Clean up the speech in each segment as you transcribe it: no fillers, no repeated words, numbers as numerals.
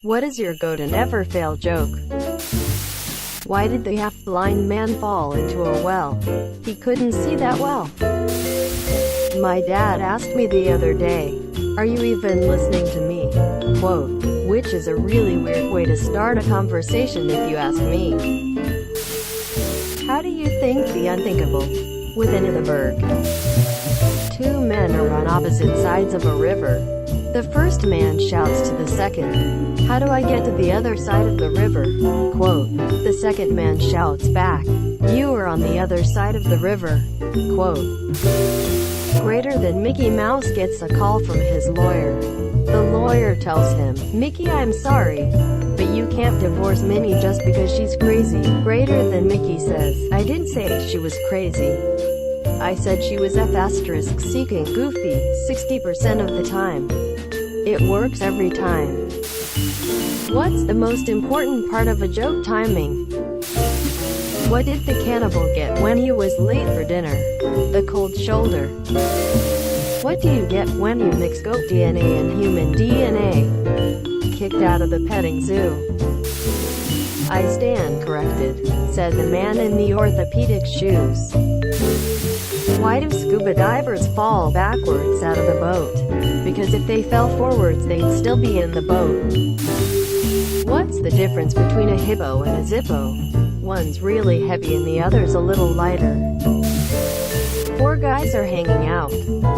What is your go-to never-fail joke? Why did the half-blind man fall into a well? He couldn't see that well. My dad asked me the other day, "Are you even listening to me?" Quote, which is a really weird way to start a conversation if you ask me. How do you think the unthinkable with Hindenburg? Two men are on opposite sides of a river. The first man shouts to the second, "How do I get to the other side of the river?" Quote, the second man shouts back, "You are on the other side of the river." Quote, greater than Mickey Mouse gets a call from his lawyer. The lawyer tells him, "Mickey, I'm sorry, but you can't divorce Minnie just because she's crazy." Greater than Mickey says, "I didn't say she was crazy. I said she was seeking Goofy 60% of the time." It works every time. What's the most important part of a joke? Timing. What did the cannibal get when he was late for dinner? The cold shoulder. What do you get when you mix goat DNA and human DNA? Kicked out of the petting zoo. "I stand corrected," said the man in the orthopedic shoes. Why do scuba divers fall backwards out of the boat? Because if they fell forwards they'd still be in the boat. What's the difference between a hippo and a zippo? One's really heavy and the other's a little lighter. Four guys are hanging out.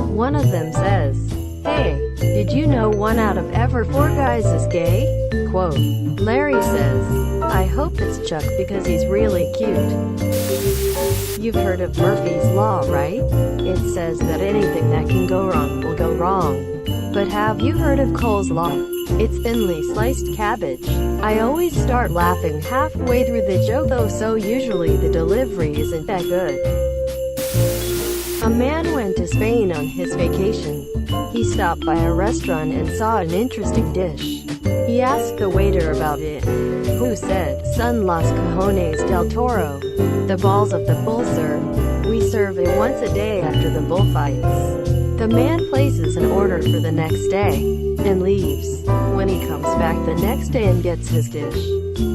One of them says, "Hey, did you know 1 out of every 4 guys is gay?" Quote, Larry says, "I hope it's Chuck because he's really cute." You've heard of Murphy's Law, right? It says that anything that can go wrong will go wrong. But have you heard of Cole's Law? It's thinly sliced cabbage. I always start laughing halfway through the joke though, so usually the delivery isn't that good. A man went to Spain on his vacation. He stopped by a restaurant and saw an interesting dish. He asked the waiter about it, who said, "Son las cojones del toro. The balls of the bull, sir. We serve it once a day after the bullfights." The man places an order for the next day, and leaves. When he comes back the next day and gets his dish,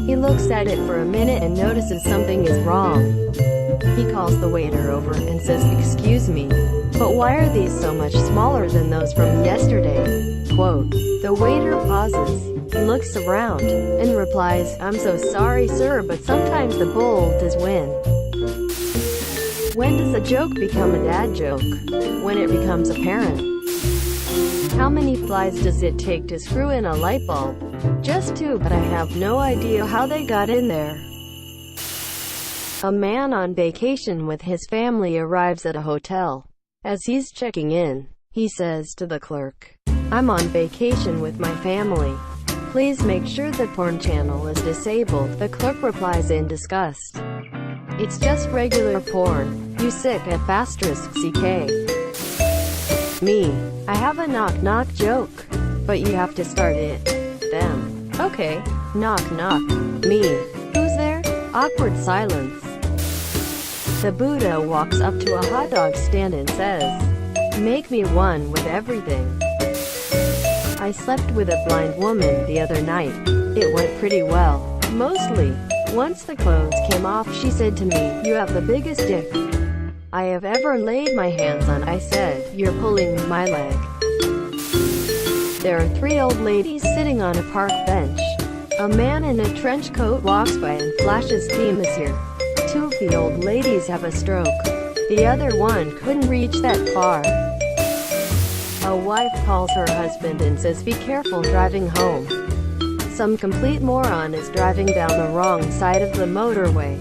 he looks at it for a minute and notices something is wrong. He calls the waiter over and says, "Excuse me, but why are these so much smaller than those from yesterday?" Quote, the waiter pauses, looks around, and replies, "I'm so sorry sir, but sometimes the bull does win." When does a joke become a dad joke? When it becomes apparent. How many flies does it take to screw in a light bulb? Just 2, but I have no idea how they got in there. A man on vacation with his family arrives at a hotel. As he's checking in, he says to the clerk, "I'm on vacation with my family. Please make sure the porn channel is disabled." The clerk replies in disgust, "It's just regular porn. You sick at *CK. Me. I have a knock-knock joke, but you have to start it. Them. Okay. Knock-knock. Me. Who's there?" Awkward silence. The Buddha walks up to a hot dog stand and says, "Make me one with everything." I slept with a blind woman the other night. It went pretty well. Mostly. Once the clothes came off she said to me, "You have the biggest dick I have ever laid my hands on." I said, "You're pulling my leg." There are 3 old ladies sitting on a park bench. A man in a trench coat walks by and flashes, "Team is here." 2 of the old ladies have a stroke. The other one couldn't reach that far. A wife calls her husband and says, "Be careful driving home. Some complete moron is driving down the wrong side of the motorway."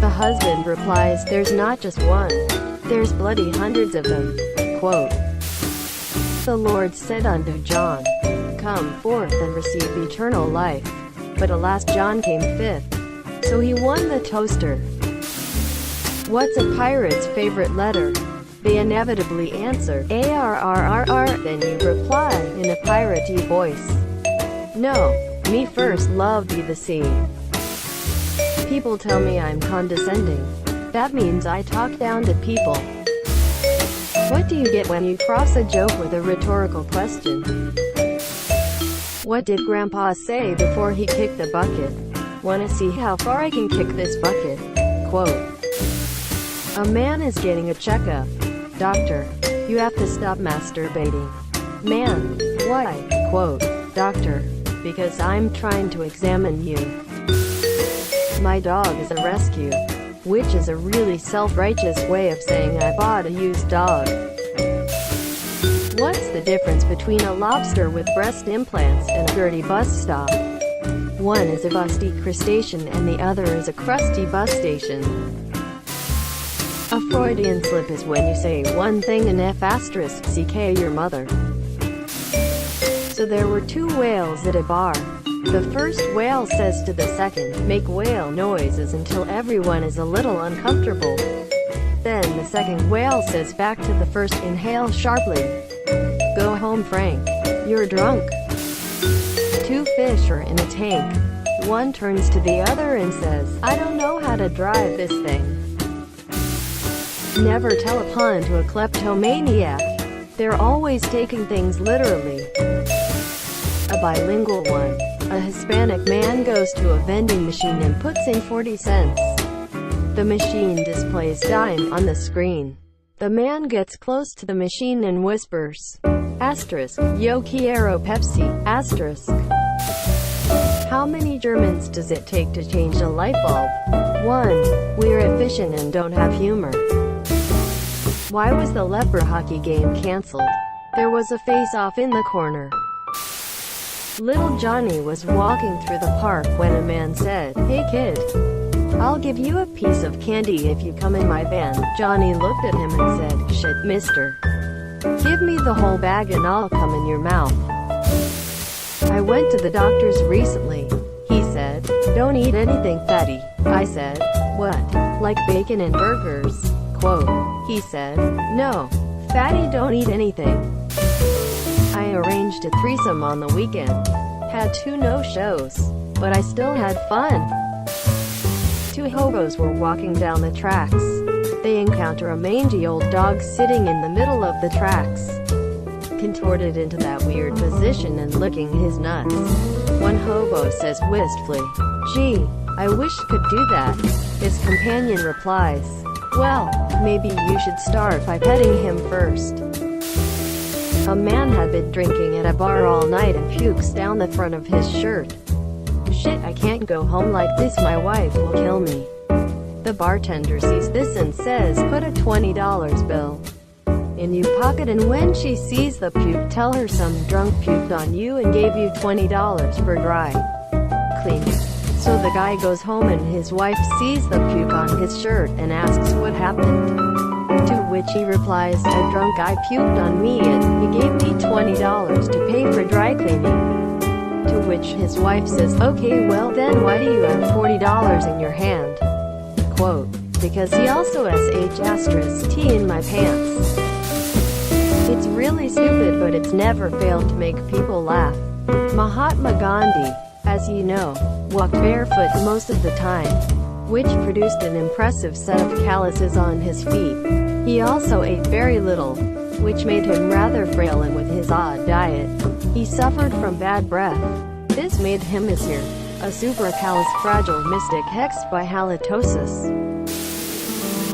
The husband replies, "There's not just one. There's bloody hundreds of them." Quote, the Lord said unto John, "Come forth and receive eternal life." But alas, John came 5th. So he won the toaster. What's a pirate's favorite letter? They inevitably answer, ARRRR. Then you reply, in a piratey voice, "No, me first loved you the sea." People tell me I'm condescending. That means I talk down to people. What do you get when you cross a joke with a rhetorical question? What did Grandpa say before he kicked the bucket? Wanna see how far I can kick this bucket? Quote. A man is getting a checkup. Doctor, you have to stop masturbating. Man, why? Quote. Doctor, because I'm trying to examine you. My dog is a rescue. Which is a really self-righteous way of saying I bought a used dog. What's the difference between a lobster with breast implants and a dirty bus stop? One is a busty crustacean and the other is a crusty bus station. A Freudian slip is when you say one thing and f*ck your mother. So there were two whales at a bar. The first whale says to the second, make whale noises until everyone is a little uncomfortable. Then the second whale says back to the first, inhale sharply. Go home Frank, you're drunk. Two fish are in a tank. One turns to the other and says, I don't know how to drive this thing. Never tell a pun to a kleptomaniac. They're always taking things literally. A bilingual one. A Hispanic man goes to a vending machine and puts in 40 cents. The machine displays dime on the screen. The man gets close to the machine and whispers, asterisk, yo quiero Pepsi, asterisk. How many Germans does it take to change a light bulb? 1. We're efficient and don't have humor. Why was the leper hockey game cancelled? There was a face-off in the corner. Little Johnny was walking through the park when a man said, hey kid, I'll give you a piece of candy if you come in my van. Johnny looked at him and said, shit mister. Give me the whole bag and I'll come in your mouth. I went to the doctor's recently. He said, don't eat anything fatty. I said, what? Like bacon and burgers? Quote. He said, no, fatty don't eat anything. I arranged a threesome on the weekend. Had 2 no-shows, but I still had fun. 2 hobos were walking down the tracks. They encounter a mangy old dog sitting in the middle of the tracks, contorted into that weird position and licking his nuts. One hobo says wistfully, gee, I wish I could do that. His companion replies, well, maybe you should start by petting him first. A man had been drinking at a bar all night and pukes down the front of his shirt. Shit, I can't go home like this, my wife will kill me. The bartender sees this and says, put a $20 bill in your pocket, and when she sees the puke, tell her some drunk puked on you and gave you $20 for dry cleaning. So the guy goes home and his wife sees the puke on his shirt and asks what happened. To which he replies, a drunk guy puked on me and he gave me $20 to pay for dry cleaning. To which his wife says, okay, well then why do you have $40 in your hand? Quote, because he also sh*t in my pants. It's really stupid, but it's never failed to make people laugh. Mahatma Gandhi, as you know, walked barefoot most of the time, which produced an impressive set of calluses on his feet. He also ate very little, which made him rather frail, and with his odd diet, he suffered from bad breath. This made him Mr. a supercalifragilistic hexed by halitosis.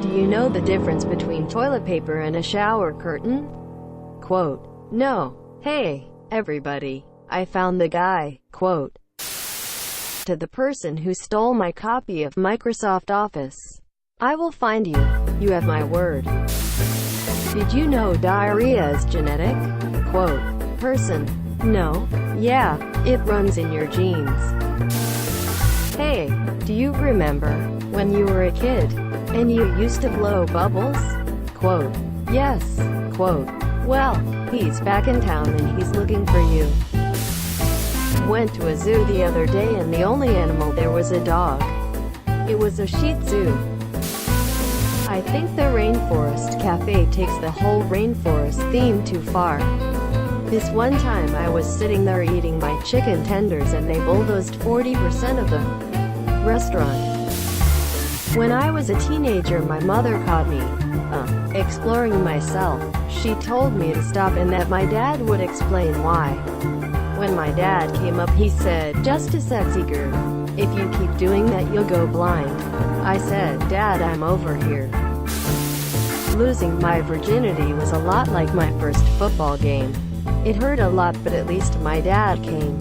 Do you know the difference between toilet paper and a shower curtain? Quote, no. Hey, everybody, I found the guy. Quote, to the person who stole my copy of Microsoft Office. I will find you. You have my word. Did you know diarrhea is genetic? Quote, person, no. Yeah, it runs in your genes. Hey, do you remember when you were a kid and you used to blow bubbles? Quote, yes. Quote, well, he's back in town and he's looking for you. Went to a zoo the other day and the only animal there was a dog. It was a Shih Tzu. I think the Rainforest Cafe takes the whole rainforest theme too far. This one time I was sitting there eating my chicken tenders and they bulldozed 40% of the restaurant. When I was a teenager, my mother caught me exploring myself. She told me to stop and that my dad would explain why. When my dad came up he said, "Just a sexy girl. If you keep doing that you'll go blind." I said, "Dad, I'm over here." Losing my virginity was a lot like my first football game. It hurt a lot, but at least my dad came.